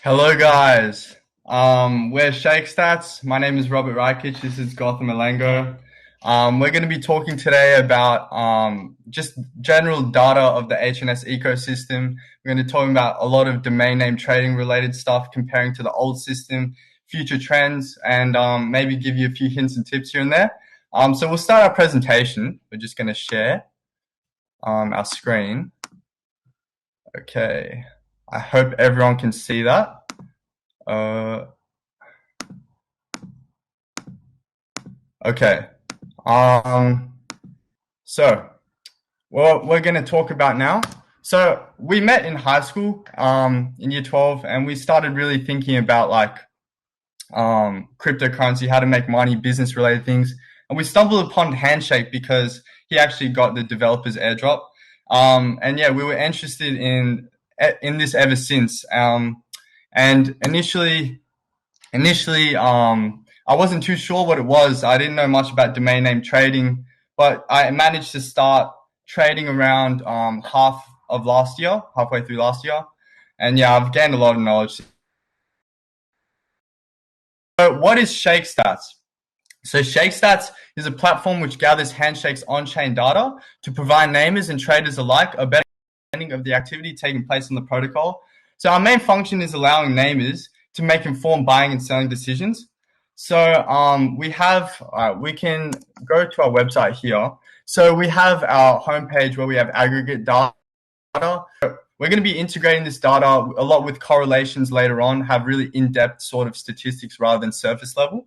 Hello guys, we're Shakestats. My name is Robert Raichici. This is Gautham Elango. We're going to be talking today about just general data of the HNS ecosystem. We're going to talk about a lot of domain name trading related stuff, comparing to the old system, future trends, and maybe give you a few hints and tips here and there. So we'll start our presentation. We're just going to share our screen. Okay. I hope everyone can see that. Okay. So what we're going to talk about now. So we met in high school, in year 12, and we started really thinking about like cryptocurrency, how to make money, business related things. And we stumbled upon Handshake because he actually got the developers airdrop. And yeah, we were interested in this ever since. And initially, I wasn't too sure what it was. I didn't know much about domain name trading, but I managed to start trading around halfway through last year. And yeah, I've gained a lot of knowledge. So what is Shakestats? So Shakestats is a platform which gathers Handshake's on-chain data to provide namers and traders alike a better understanding of the activity taking place on the protocol. So our main function is allowing namers to make informed buying and selling decisions. So we can go to our website here. So we have our homepage where we have aggregate data. We're going to be integrating this data a lot with correlations later on, have really in-depth sort of statistics rather than surface level.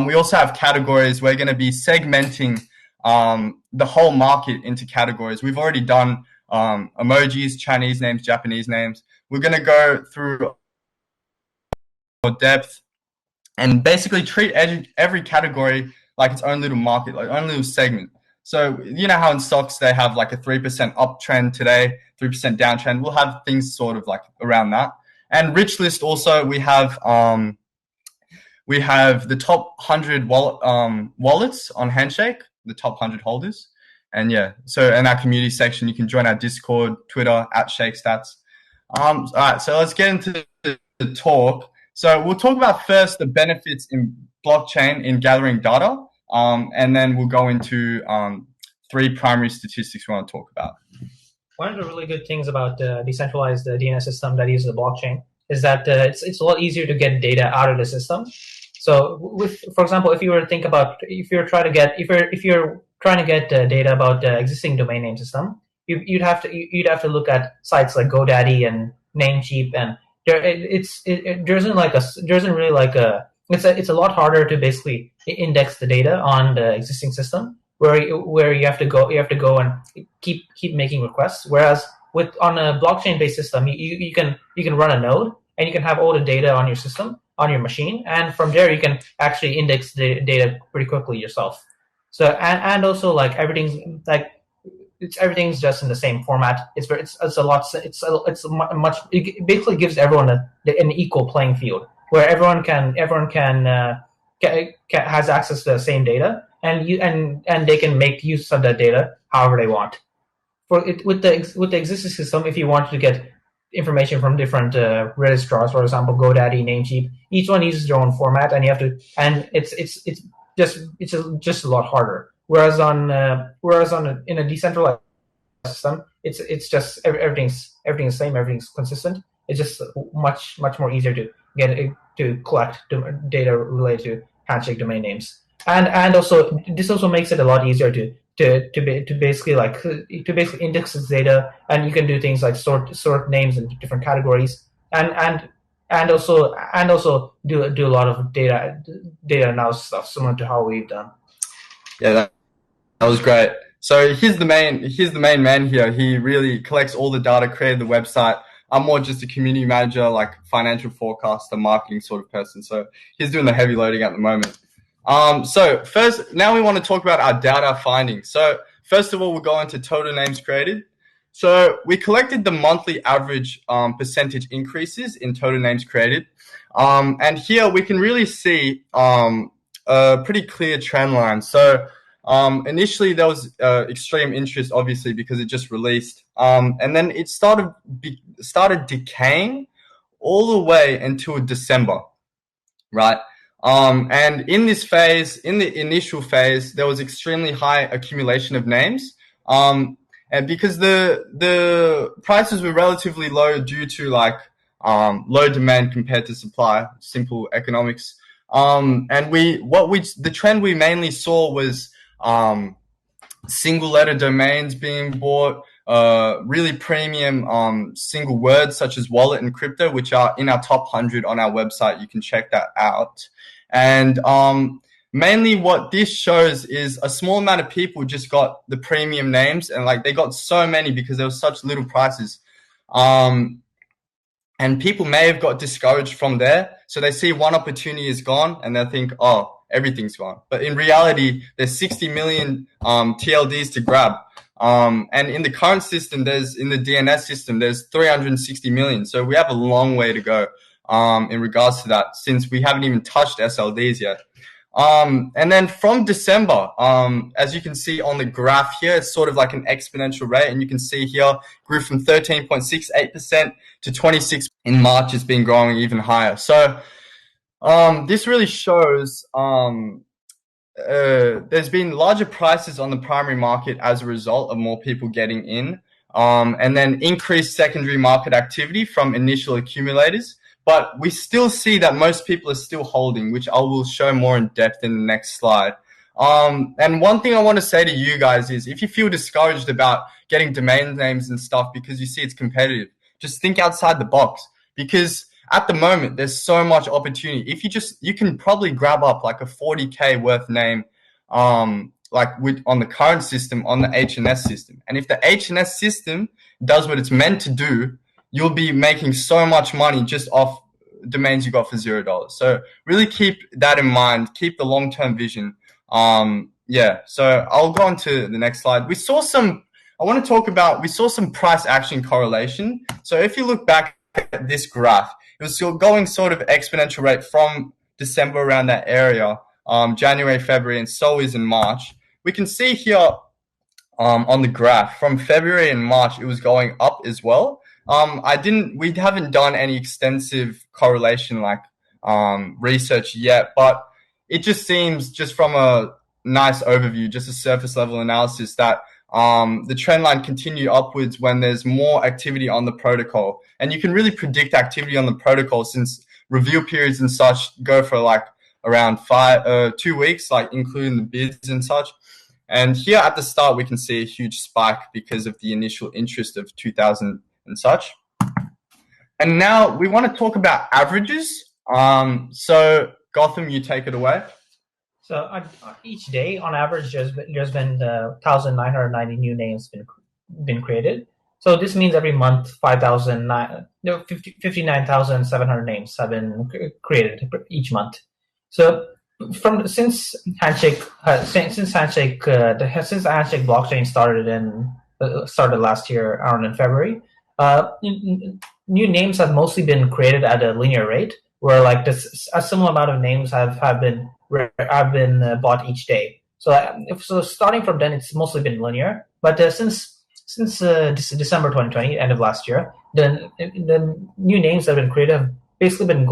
We also have categories. We're going to be segmenting the whole market into categories. We've already done emojis, Chinese names, Japanese names. We're going to go through more depth and basically treat every category like its own little market, like own little segment. So you know how in stocks they have like a 3% uptrend today, 3% downtrend. We'll have things sort of like around that. And rich list also we have the top 100 wallets on Handshake, the top 100 holders. And yeah, so in our community section, you can join our Discord, Twitter, @Shakestats. All right, so let's get into the talk. So we'll talk about first the benefits in blockchain in gathering data, and then we'll go into three primary statistics we want to talk about. One of the really good things about decentralized DNS system that uses the blockchain is that it's a lot easier to get data out of the system. So, for example, if you're trying to get data about the existing domain name system, you'd have to look at sites like GoDaddy and Namecheap, and it's a lot harder to basically index the data on the existing system where you have to go and keep making requests. Whereas on a blockchain based system, you can run a node and you can have all the data on your system, on your machine, and from there you can actually index the data pretty quickly yourself. So and also like everything's just in the same format. It basically gives everyone an equal playing field where everyone has access to the same data, and they can make use of that data however they want. With the existing system, if you want to get information from different registrars, for example, GoDaddy, Namecheap, each one uses their own format, and it's just a lot harder. Whereas in a decentralized system, it's just everything's the same, everything's consistent. It's just much more easier to collect data related to Handshake domain names, and also this also makes it a lot easier to basically index this data, and you can do things like sort names into different categories, and also do a lot of data analysis stuff similar to how we've done. Yeah, that was great. So here's the main man here. He really collects all the data, created the website. I'm more just a community manager, like financial forecaster, marketing sort of person. So he's doing the heavy loading at the moment. So first, now we want to talk about our data findings. So first of all, we'll go into total names created. So we collected the monthly average percentage increases in total names created. And here we can really see a pretty clear trend line. So initially there was extreme interest, obviously, because it just released. And then it started decaying all the way until December, right? And in this phase, in the initial phase, there was extremely high accumulation of names. And because the prices were relatively low due to like low demand compared to supply, simple economics. And the trend we mainly saw was single letter domains being bought, really premium single words such as wallet and crypto, which are in our top 100 on our website. You can check that out. And mainly what this shows is a small amount of people just got the premium names, and like they got so many because there was such little prices. And people may have got discouraged from there. So they see one opportunity is gone and they think, oh, everything's gone. But in reality, there's 60 million TLDs to grab. And in the current system, in the DNS system, there's 360 million. So we have a long way to go in regards to that, since we haven't even touched SLDs yet. And then from December, as you can see on the graph here, it's sort of like an exponential rate. And you can see here, grew from 13.68% to 26%. In March, it's been growing even higher. So this really shows there's been larger prices on the primary market as a result of more people getting in, and then increased secondary market activity from initial accumulators. But we still see that most people are still holding, which I will show more in depth in the next slide. And one thing I want to say to you guys is, if you feel discouraged about getting domain names and stuff because you see it's competitive, just think outside the box, because at the moment there's so much opportunity. If you can probably grab up like a 40K worth name, on the current system, on the HNS system. And if the HNS system does what it's meant to do, you'll be making so much money just off domains you got for $0. So really keep that in mind. Keep the long-term vision. So I'll go on to the next slide. We saw some price action correlation. So if you look back at this graph, it was still going sort of exponential rate from December around that area, January, February, and so is in March. We can see here on the graph from February and March, it was going up as well. We haven't done any extensive correlation like research yet, but it just seems, just from a nice overview, just a surface level analysis, that the trend line continued upwards when there's more activity on the protocol. And you can really predict activity on the protocol, since review periods and such go for like around 2 weeks, like including the bids and such. And here at the start, we can see a huge spike because of the initial interest of 2000 and such. And now we want to talk about averages. So Gautham, you take it away. So each day, on average, there's been 1,990 new names been created. So this means every month 59,700 names have been created each month. So since the Handshake blockchain started last year, around in February, new names have mostly been created at a linear rate, where like a similar amount of names have been bought each day. So starting from then, it's mostly been linear. But since December 2020, end of last year, then the new names that have been created have basically been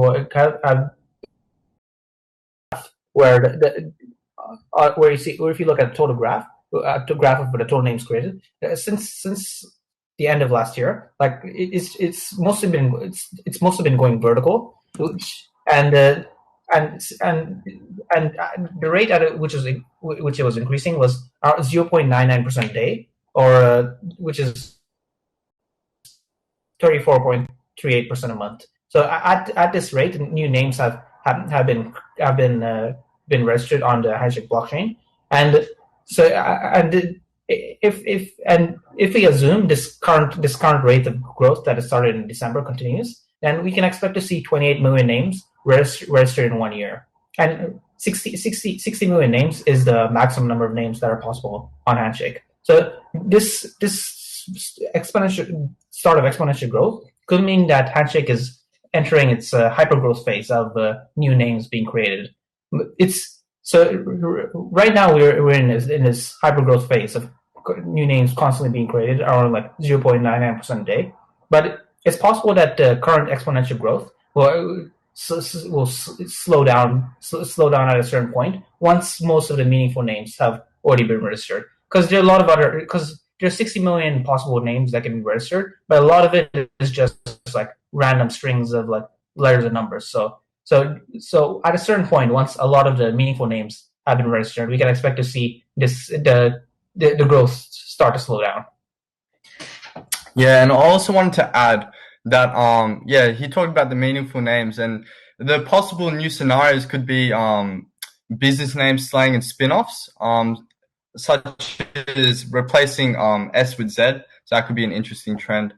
where if you look at the total graph, of the total names created since the end of last year, like it's mostly been going vertical, and the rate at which it was increasing was 0.99% a day, or which is 34.38% a month. So at this rate, new names have been registered on the HandsHake blockchain, and so if we assume this current rate of growth that started in December continues, then we can expect to see 28 million names registered in 1 year. And 60 million names is the maximum number of names that are possible on HandsHake. So this start of exponential growth could mean that HandsHake is entering its hyper growth phase of new names being created. Right now we're in this hyper growth phase of new names constantly being created, around like 0.99% a day. But it's possible that the current exponential growth will slow down at a certain point once most of the meaningful names have already been registered. Because there are a lot of other because there's 60 million possible names that can be registered, but a lot of it is just like random strings of like letters and numbers. So at a certain point, once a lot of the meaningful names have been registered, we can expect to see the growth start to slow down. Yeah, and I also wanted to add that he talked about the meaningful names, and the possible new scenarios could be business name slang and spin-offs, such as replacing S with Z. So that could be an interesting trend.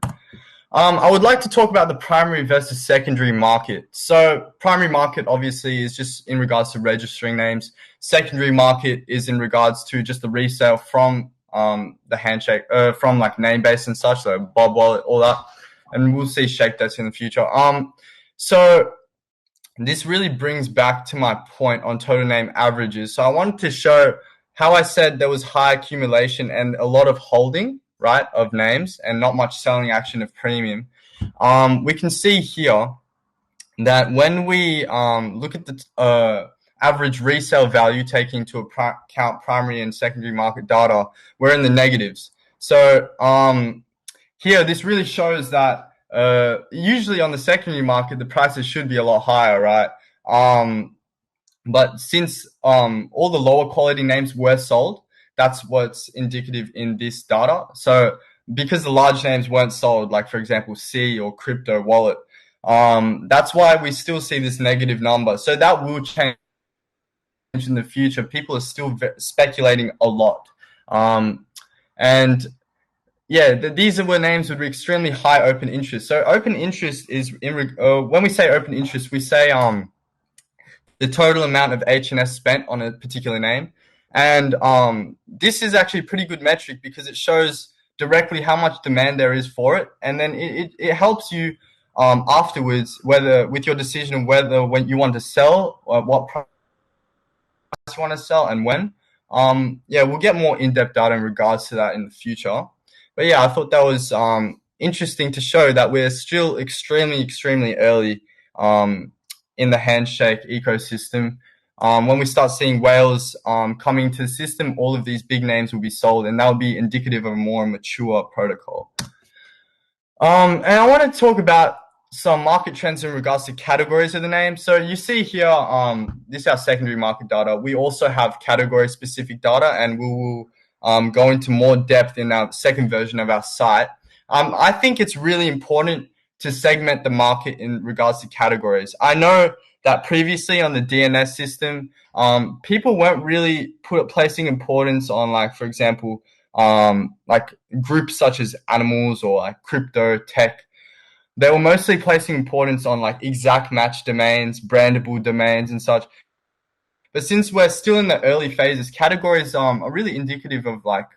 I would like to talk about the primary versus secondary market. So primary market obviously is just in regards to registering names. Secondary market is in regards to just the resale from the handshake, from like Namebase and such, so Bob Wallet, all that. And we'll see Shakestats in the future. So this really brings back to my point on total name averages. So I wanted to show how I said there was high accumulation and a lot of holding, right, of names and not much selling action of premium. We can see here that when we look at the average resale value taking into account primary and secondary market data, we're in the negatives. So here, this really shows that usually on the secondary market, the prices should be a lot higher, right? But since all the lower quality names were sold, that's what's indicative in this data. So because the large names weren't sold, like for example, C or Crypto Wallet, that's why we still see this negative number. So that will change in the future. People are still speculating a lot. And yeah, these were names with extremely high open interest. So open interest is when we say open interest, we say the total amount of HNS spent on a particular name. And this is actually a pretty good metric because it shows directly how much demand there is for it. And then it helps you afterwards, whether with your decision of whether when you want to sell or what price you want to sell and when. We'll get more in-depth data in regards to that in the future. But yeah, I thought that was interesting to show that we're still extremely, extremely early in the handshake ecosystem. When we start seeing whales coming to the system, all of these big names will be sold, and that will be indicative of a more mature protocol. And I want to talk about some market trends in regards to categories of the name. So you see here, this is our secondary market data. We also have category-specific data, and we will go into more depth in our second version of our site. I think it's really important to segment the market in regards to categories. I know that previously on the DNS system, people weren't really placing importance on, like, for example, like groups such as animals or like crypto, tech. They were mostly placing importance on like exact match domains, brandable domains and such. But since we're still in the early phases, categories are really indicative of like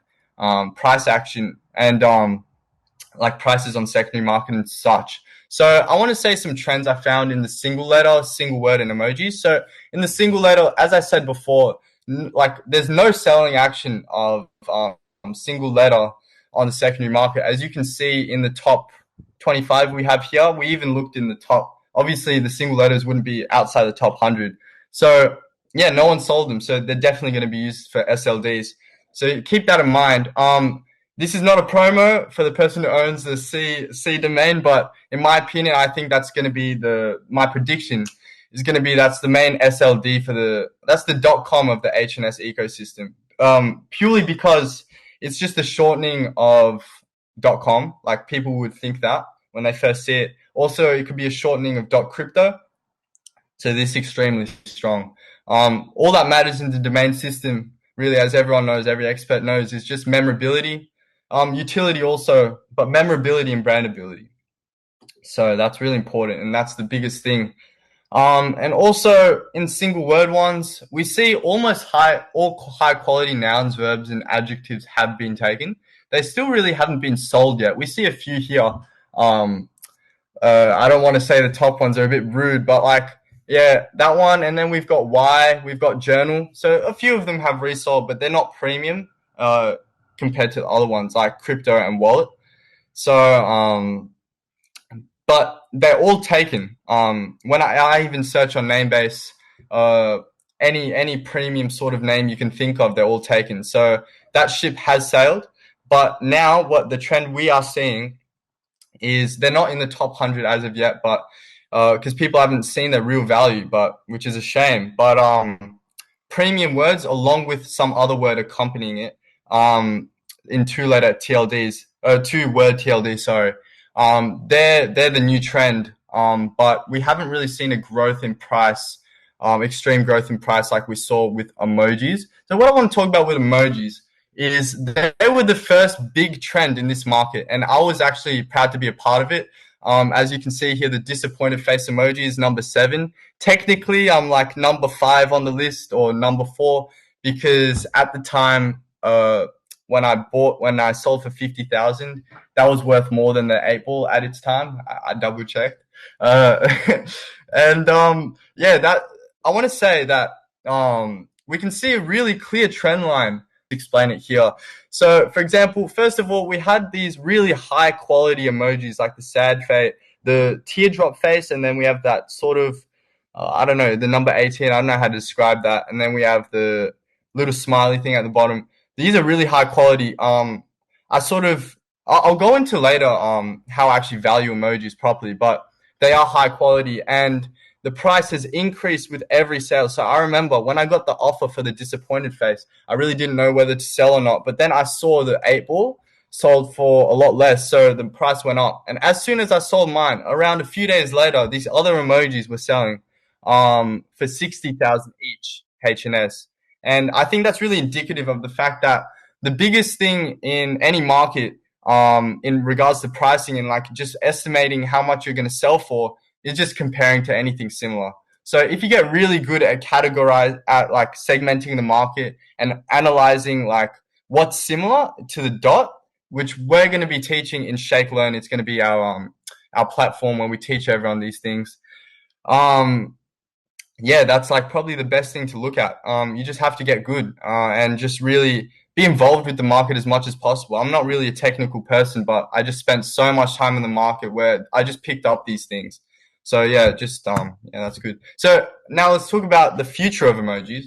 price action and like prices on secondary market and such. So I want to say some trends I found in the single letter, single word, and emojis. So in the single letter, as I said before, like there's no selling action of single letter on the secondary market. As you can see in the top 25 we have here, we even looked in the top. Obviously, the single letters wouldn't be outside the top 100. So yeah, no one sold them. So they're definitely going to be used for SLDs. So keep that in mind. This is not a promo for the person who owns the C domain, but in my opinion, I think that's going to be my prediction is going to be that's the main SLD that's the .com of the HNS ecosystem. Purely because it's just a shortening of .com. Like people would think that when they first see it. Also, it could be a shortening of .crypto. So this is extremely strong. All that matters in the domain system, really, as everyone knows, every expert knows, is just memorability. Utility also, but memorability and brandability. So that's really important, and that's the biggest thing. And also in single word ones, we see almost all high quality nouns, verbs, and adjectives have been taken. They still really haven't been sold yet. We see a few here. I don't want to say the top ones are a bit rude, but like, yeah, that one. And then we've got Y, we've got journal. So a few of them have resold, but they're not premium compared to the other ones like crypto and wallet. So but they're all taken. When I even search on Namebase, any premium sort of name you can think of, they're all taken. So that ship has sailed. But now what the trend we are seeing is they're not in the top 100 as of yet, but because people haven't seen their real value, but which is a shame. But premium words along with some other word accompanying it, in two-word TLD, sorry. They're the new trend. But we haven't really seen a growth in price, extreme growth in price like we saw with emojis. So what I want to talk about with emojis is they were the first big trend in this market, and I was actually proud to be a part of it. As you can see here, the disappointed face emoji is number 7. Technically, I'm like number 5 on the list, or number 4, because at the time, when I sold for 50,000, that was worth more than the 8 ball at its time. I double checked. And yeah, that I want to say that we can see a really clear trend line. Explain it here. So, for example, first of all, we had these really high quality emojis like the sad face, the teardrop face, and then we have that sort of I don't know, the number 18. I don't know how to describe that. And then we have the little smiley thing at the bottom. These are really high quality. I'll go into later how I actually value emojis properly, but they are high quality, and the price has increased with every sale. So I remember when I got the offer for the disappointed face, I really didn't know whether to sell or not. But then I saw the 8 ball sold for a lot less, so the price went up. And as soon as I sold mine, around a few days later, these other emojis were selling for 60,000 each, HNS. And I think that's really indicative of the fact that the biggest thing in any market, in regards to pricing and like just estimating how much you're going to sell for, is just comparing to anything similar. So if you get really good at like segmenting the market and analyzing like what's similar to the dot, which we're going to be teaching in Shake Learn, it's going to be our platform where we teach everyone these things. Yeah, that's like probably the best thing to look at. You just have to get good and just really be involved with the market as much as possible. I'm not really a technical person, but I just spent so much time in the market where I just picked up these things. So yeah, just yeah, that's good. So now let's talk about the future of emojis.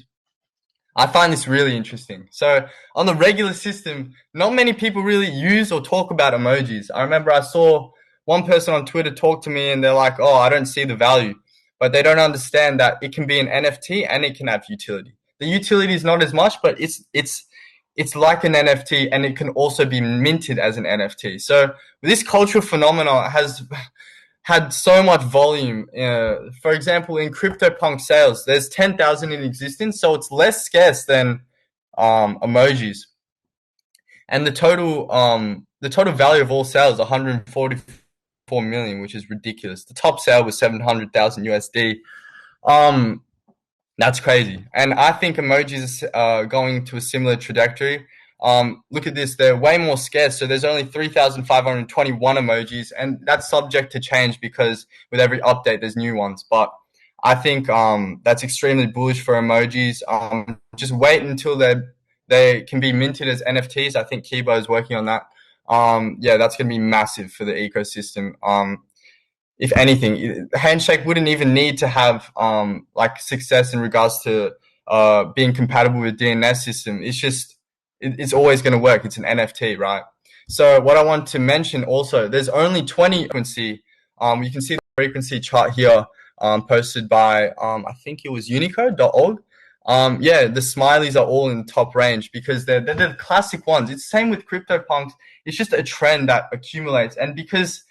I find this really interesting. So on the regular system, not many people really use or talk about emojis. I remember I saw one person on Twitter talk to me and they're like, "Oh, I don't see the value." But they don't understand that it can be an NFT and it can have utility. The utility is not as much, but it's like an NFT, and it can also be minted as an NFT. So this cultural phenomenon has had so much volume. For example, in CryptoPunk sales, there's 10,000 in existence, so it's less scarce than emojis. And the total value of all sales, 144 million, which is ridiculous. The top sale was 700,000 USD. That's crazy. And I think emojis are going to a similar trajectory. Look at this, they're way more scarce. So there's only 3,521 emojis, and that's subject to change because with every update, there's new ones. But I think that's extremely bullish for emojis. Just wait until they can be minted as NFTs. I think Kibo is working on that. Yeah, that's going to be massive for the ecosystem. If anything, Handshake wouldn't even need to have like success in regards to being compatible with DNS system. It's just it's always going to work. It's an NFT, right? So what I want to mention also, there's only 20 frequency. You can see the frequency chart here, posted by I think it was unicode.org. Yeah, the smileys are all in the top range because they're the classic ones. It's the same with CryptoPunks. It's just a trend that accumulates, and because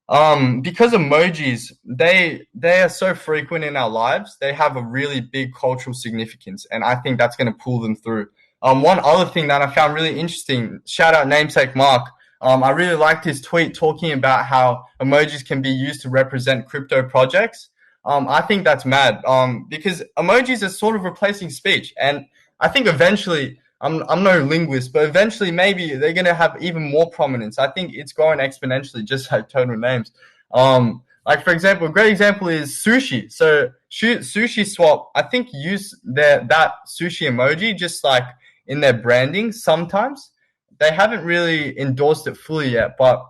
emojis, they are so frequent in our lives, they have a really big cultural significance, and I think that's going to pull them through. One other thing that I found really interesting, shout out namesake Mark. I really liked his tweet talking about how emojis can be used to represent crypto projects. I think that's mad, because emojis are sort of replacing speech, and I think eventually, I'm no linguist, but eventually maybe they're going to have even more prominence. I think it's growing exponentially, just like total names. Like for example, a great example is sushi. So Sushi Swap, I think, use that sushi emoji just like in their branding sometimes. They haven't really endorsed it fully yet, but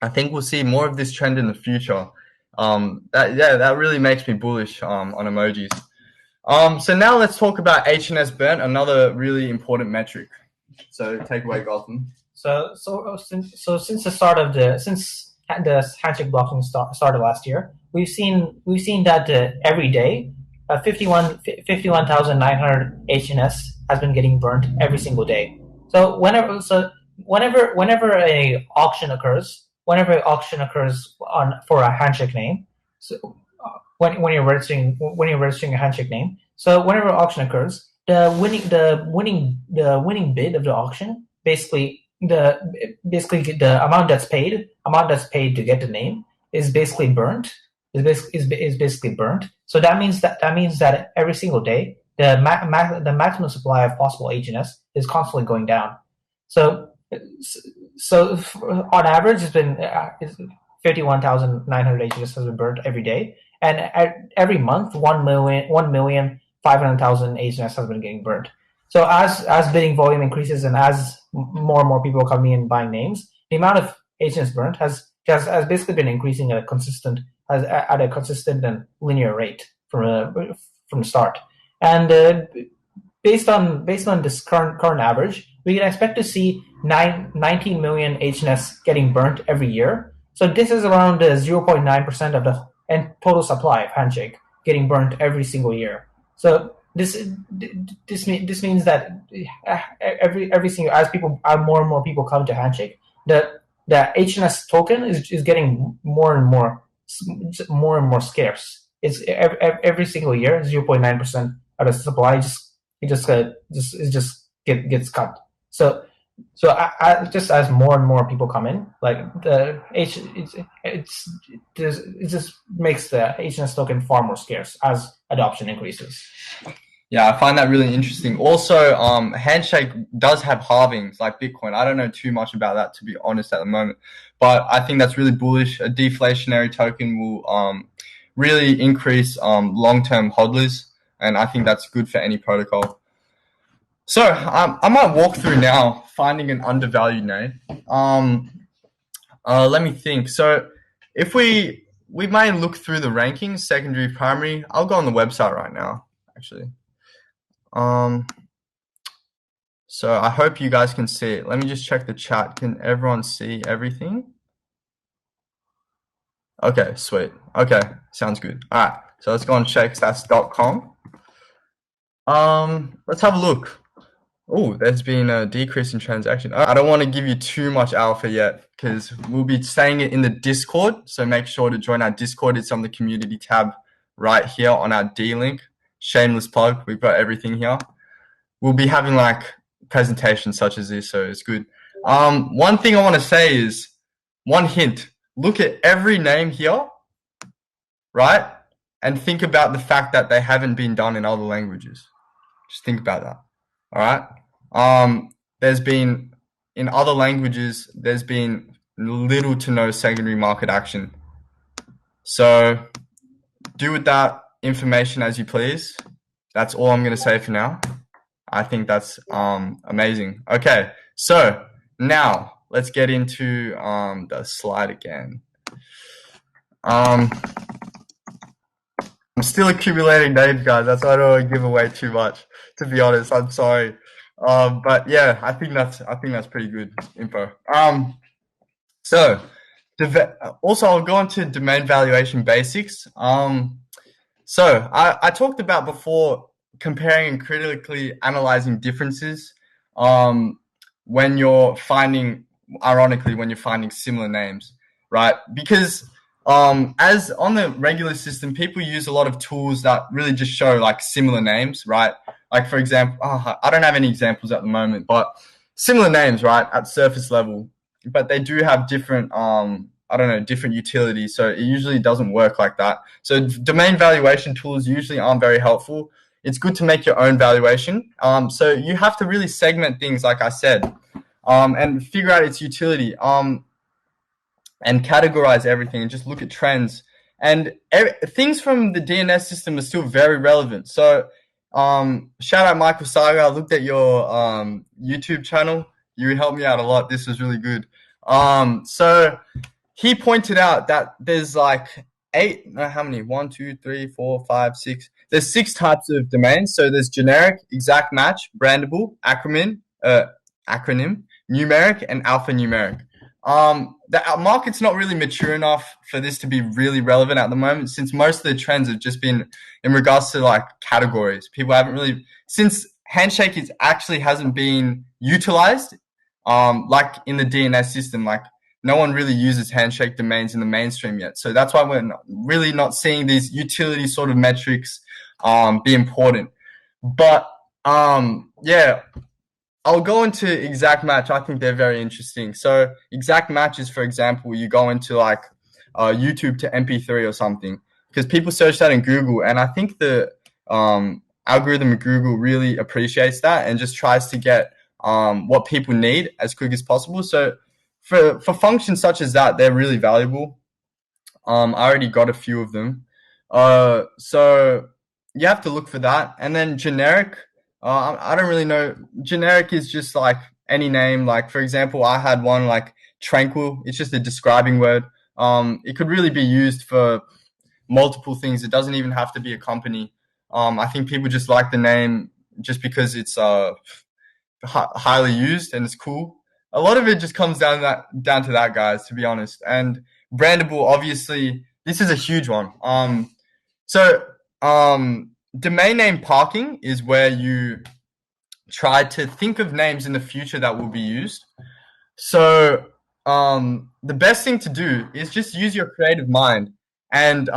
I think we'll see more of this trend in the future. That really makes me bullish on emojis. So now let's talk about HNS Burnt, another really important metric. So take away, Gautham. So since the handshake blocking started last year, we've seen that every day, 51,900 HNS has been getting burnt every single day. So whenever a auction occurs, for a handshake name, so when you're registering a handshake name, so whenever auction occurs, the winning bid of the auction, basically the amount that's paid to get the name is basically burnt. Is basically burnt. So that means that every single day the maximum supply of possible HNS is constantly going down. So on average, it's been 51,900 HNS has been burnt every day, and every month 1,500,000 HNS has been getting burnt. So as bidding volume increases and as more and more people are coming in buying names, the amount of HNS burnt has basically been increasing at a consistent and linear rate from the start. And based on this current average, we can expect to see 19 million HNS getting burnt every year. So this is around 0.9% of the total supply of handshake getting burnt every single year. So this means that every single as more and more people come to handshake, the HNS token is getting more and more scarce. It's every single year 0.9% of the supply gets cut. So just as more and more people come in, like it just makes the HNS token far more scarce as adoption increases. Yeah, I find that really interesting. Also, Handshake does have halvings like Bitcoin. I don't know too much about that, to be honest, at the moment, but I think that's really bullish. A deflationary token will really increase long-term hodlers, and I think that's good for any protocol. So I might walk through now finding an undervalued name. Let me think. So if we may look through the rankings, secondary, primary. I'll go on the website right now, actually. So I hope you guys can see it. Let me just check the chat. Can everyone see everything? Okay, sweet. Okay, sounds good. All right, so let's go on Shakestats.com. Let's have a look. Oh, there's been a decrease in transaction. I don't want to give you too much alpha yet because we'll be saying it in the Discord. So make sure to join our Discord. It's on the community tab right here on our D link. Shameless plug. We've got everything here. We'll be having like presentations such as this, so it's good. One thing I want to say is one hint. Look at every name here, right? And think about the fact that they haven't been done in other languages. Just think about that. All right. There's been in other languages, there's been little to no secondary market action. So do with that information as you please. That's all I'm going to say for now. I think that's amazing. Okay, so now let's get into the slide again. I'm still accumulating names, guys. That's why I don't want to give away too much. To be honest, I'm sorry, but yeah, I think that's pretty good info. So also I'll go on to domain valuation basics. So I talked about before comparing and critically analyzing differences when you're finding similar names, right? Because as on the regular system, people use a lot of tools that really just show like similar names, right? Like for example, I don't have any examples at the moment, but similar names, right, at surface level, but they do have different different utilities. So it usually doesn't work like that. So domain valuation tools usually aren't very helpful. It's good to make your own valuation. So you have to really segment things, like I said, and figure out its utility, and categorize everything and just look at trends. And things from the DNS system are still very relevant. So shout out Michael Saga. I looked at your YouTube channel. You helped me out a lot. This was really good. So he pointed out that there's like how many? 1, 2, 3, 4, 5, 6. There's 6 types of domains. So there's generic, exact match, brandable, acronym, numeric, and alphanumeric. The market's not really mature enough for this to be really relevant at the moment, since most of the trends have just been in regards to like categories. People haven't really, since Handshake hasn't been utilized, like in the DNS system, like no one really uses Handshake domains in the mainstream yet. So that's why we're really not seeing these utility sort of metrics be important. But yeah, I'll go into exact match. I think they're very interesting. So exact matches, for example, you go into like YouTube to MP3 or something, because people search that in Google, and I think the algorithm of Google really appreciates that and just tries to get what people need as quick as possible. So for functions such as that, they're really valuable. I already got a few of them. So you have to look for that. And then generic, I don't really know. Generic is just like any name. Like, for example, I had one like tranquil. It's just a describing word. It could really be used for multiple things. It doesn't even have to be a company. I think people just like the name just because it's highly used and it's cool. A lot of it just comes down to that, guys, to be honest. And brandable, obviously, this is a huge one. Domain name parking is where you try to think of names in the future that will be used. So the best thing to do is just use your creative mind and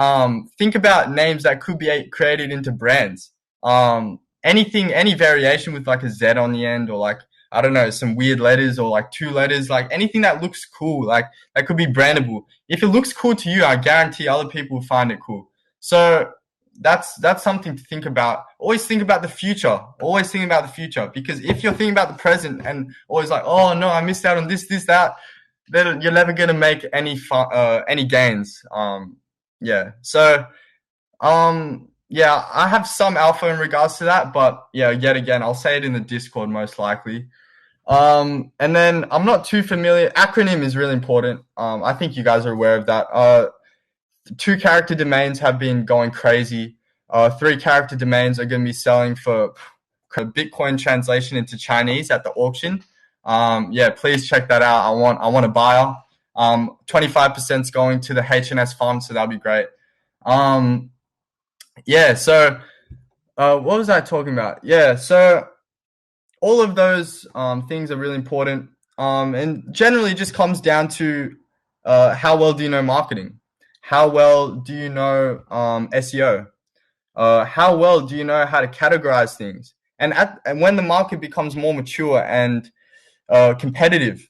think about names that could be created into brands. Any variation with like a Z on the end, or like, I don't know, some weird letters or like 2 letters, like anything that looks cool, like that could be brandable. If it looks cool to you, I guarantee other people will find it cool. So that's something to think about. Always think about the future. Always think about the future, because if you're thinking about the present and always like, oh no, I missed out on this, that, then you're never gonna make any gains. Yeah. So yeah, I have some alpha in regards to that, but yeah, yet again, I'll say it in the Discord most likely. And then I'm not too familiar. Acronym is really important. I think you guys are aware of that. 2-character domains have been going crazy. 3-character domains are going to be selling for Bitcoin translation into Chinese at the auction. Yeah, please check that out. I want a buyer. 25% is going to the HNS fund, so that'll be great. Yeah, so what was I talking about? Yeah, so all of those things are really important, and generally just comes down to how well do you know marketing? How well do you know SEO? How well do you know how to categorize things? And when the market becomes more mature and competitive,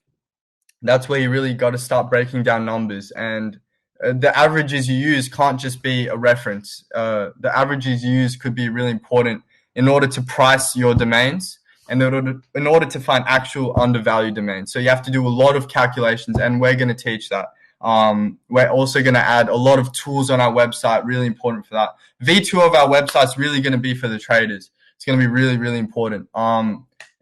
that's where you really got to start breaking down numbers. And the averages you use can't just be a reference. The averages you use could be really important in order to price your domains and in order to find actual undervalued domains. So you have to do a lot of calculations, and we're going to teach that. We're also going to add a lot of tools on our website, really important for that. V2 of our website is really going to be for the traders. It's going to be really, really important.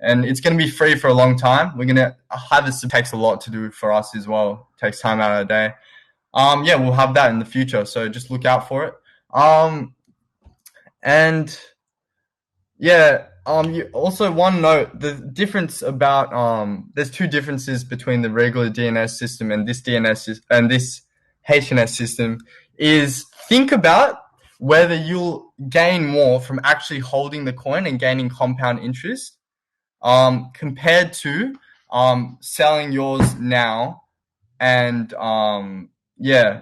And it's going to be free for a long time. We're going to have this. It takes a lot to do for us as well. It takes time out of the day. Yeah, we'll have that in the future. So just look out for it. And yeah, also one note, the difference about, there's 2 differences between the regular DNS system and this and this HNS system is think about whether you'll gain more from actually holding the coin and gaining compound interest, compared to selling yours now. And yeah,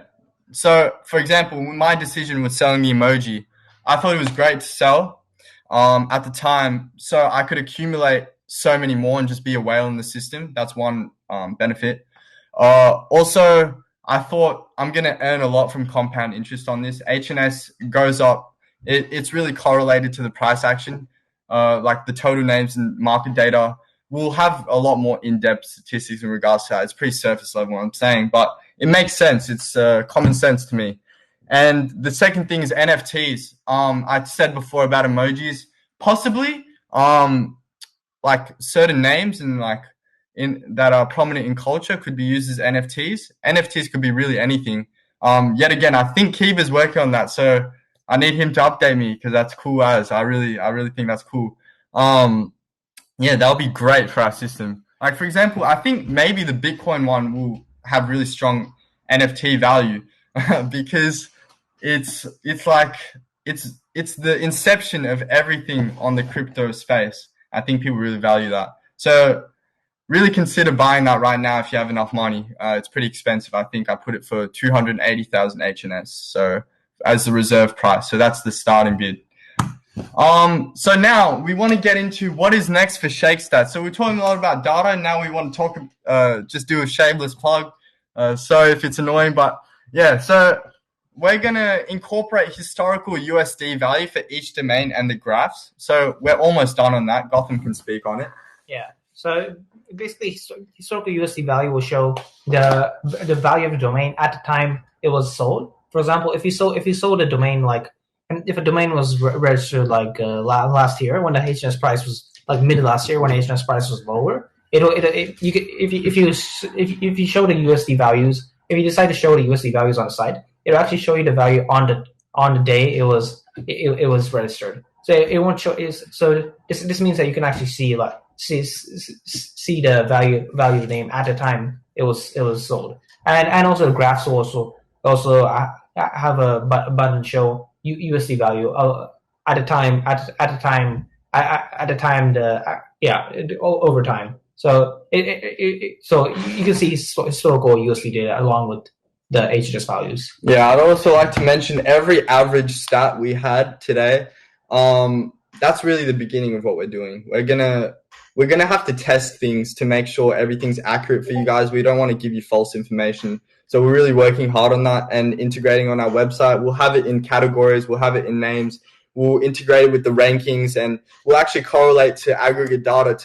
so for example, my decision with selling the emoji, I thought it was great to sell at the time, so I could accumulate so many more and just be a whale in the system. That's one benefit. Also, I thought I'm going to earn a lot from compound interest on this. HNS goes up. It's really correlated to the price action. Like the total names and market data. We'll have a lot more in-depth statistics in regards to that. It's pretty surface level, what I'm saying, but it makes sense. It's common sense to me. And the second thing is NFTs. I said before about emojis, possibly like certain names and like that are prominent in culture could be used as NFTs. NFTs could be really anything. Yet again, I think Kiva's working on that, so I need him to update me because that's cool as I really think that's cool. Yeah, that'll be great for our system. Like for example, I think maybe the Bitcoin one will have really strong NFT value because it's the inception of everything on the crypto space. I think people really value that. So really consider buying that right now if you have enough money. It's pretty expensive. I think I put it for 280,000 HNS. So as the reserve price. So that's the starting bid. So now we want to get into what is next for Shakestats. So we're talking a lot about data, and now we want to talk, just do a shameless plug. Sorry if it's annoying, but yeah, so we're going to incorporate historical USD value for each domain and the graphs. So we're almost done on that. Gautham can speak on it. Yeah. So basically, historical USD value will show the value of the domain at the time it was sold. For example, if you sold a domain if a domain was registered last year when the HNS price was mid last year when the HNS price was lower, if you show the USD values, if you decide to show the USD values on the site, it'll actually show you the value on the day it was registered. So it won't show this means that you can actually see the value of the name at the time it was sold, and also the graphs will also have a button show USD value at the time over time. So so you can see historical USD data along with the HNS values. Yeah, I'd also like to mention every average stat we had today. That's really the beginning of what we're doing. We're gonna have to test things to make sure everything's accurate for you guys. We don't want to give you false information. So we're really working hard on that and integrating on our website. We'll have it in categories. We'll have it in names. We'll integrate it with the rankings, and we'll actually correlate to aggregate data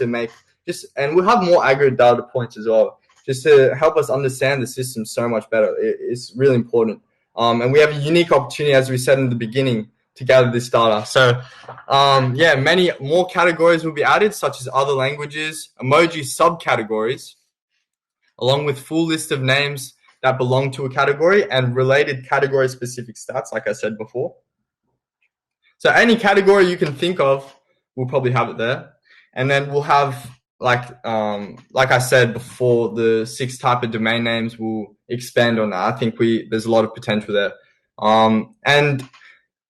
and we'll have more aggregate data points as well, just to help us understand the system so much better. It's really important. And we have a unique opportunity, as we said in the beginning, to gather this data. So, many more categories will be added, such as other languages, emoji subcategories, along with full list of names that belong to a category and related category-specific stats, like I said before. So any category you can think of, we'll probably have it there. And then we'll have, like I said before, the 6 type of domain names will expand on that. I think there's a lot of potential there. And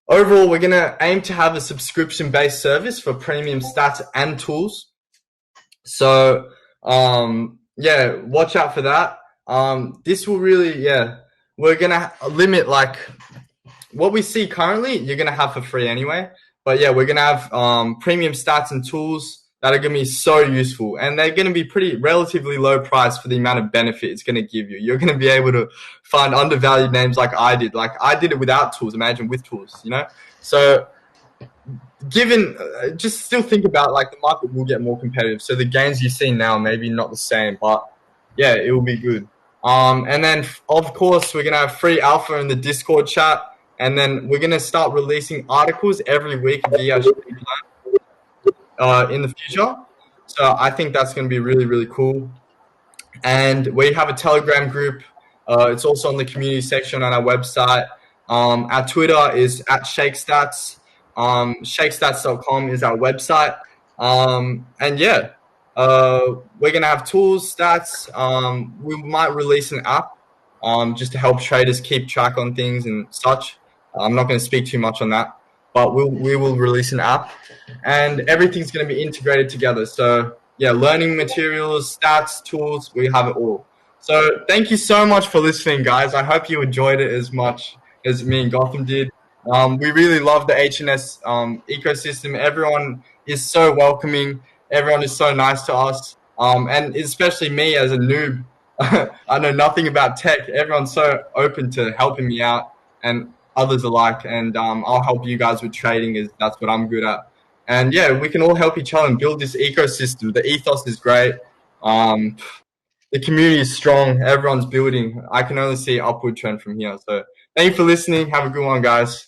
overall, we're going to aim to have a subscription-based service for premium stats and tools. So, watch out for that. This will really, we're going to limit what we see currently, you're going to have for free anyway. But yeah, we're going to have premium stats and tools that are going to be so useful, and they're going to be relatively low price for the amount of benefit it's going to give you. You're going to be able to find undervalued names like I did. Like I did it without tools. Imagine with tools, So just still think about the market will get more competitive. So the gains you see now maybe not the same, but yeah, it will be good. And then of course we're going to have free alpha in the Discord chat, and then we're going to start releasing articles every week via in the future. So I think that's going to be really, really cool. And we have a Telegram group. It's also on the community section on our website. Our Twitter is @Shakestats. Shakestats.com is our website. And yeah, we're going to have tools, stats. We might release an app just to help traders keep track on things and such. I'm not going to speak too much on that, but we will release an app, and everything's going to be integrated together. So yeah, learning materials, stats, tools, we have it all. So thank you so much for listening, guys. I hope you enjoyed it as much as me and Gautham did. We really love the HNS ecosystem. Everyone is so welcoming. Everyone is so nice to us. And especially me as a noob, I know nothing about tech. Everyone's so open to helping me out, and others alike. And I'll help you guys with trading, as that's what I'm good at. And yeah, we can all help each other and build this ecosystem. The ethos is great. The community is strong. Everyone's building. I can only see an upward trend from here. So thank you for listening. Have a good one, guys.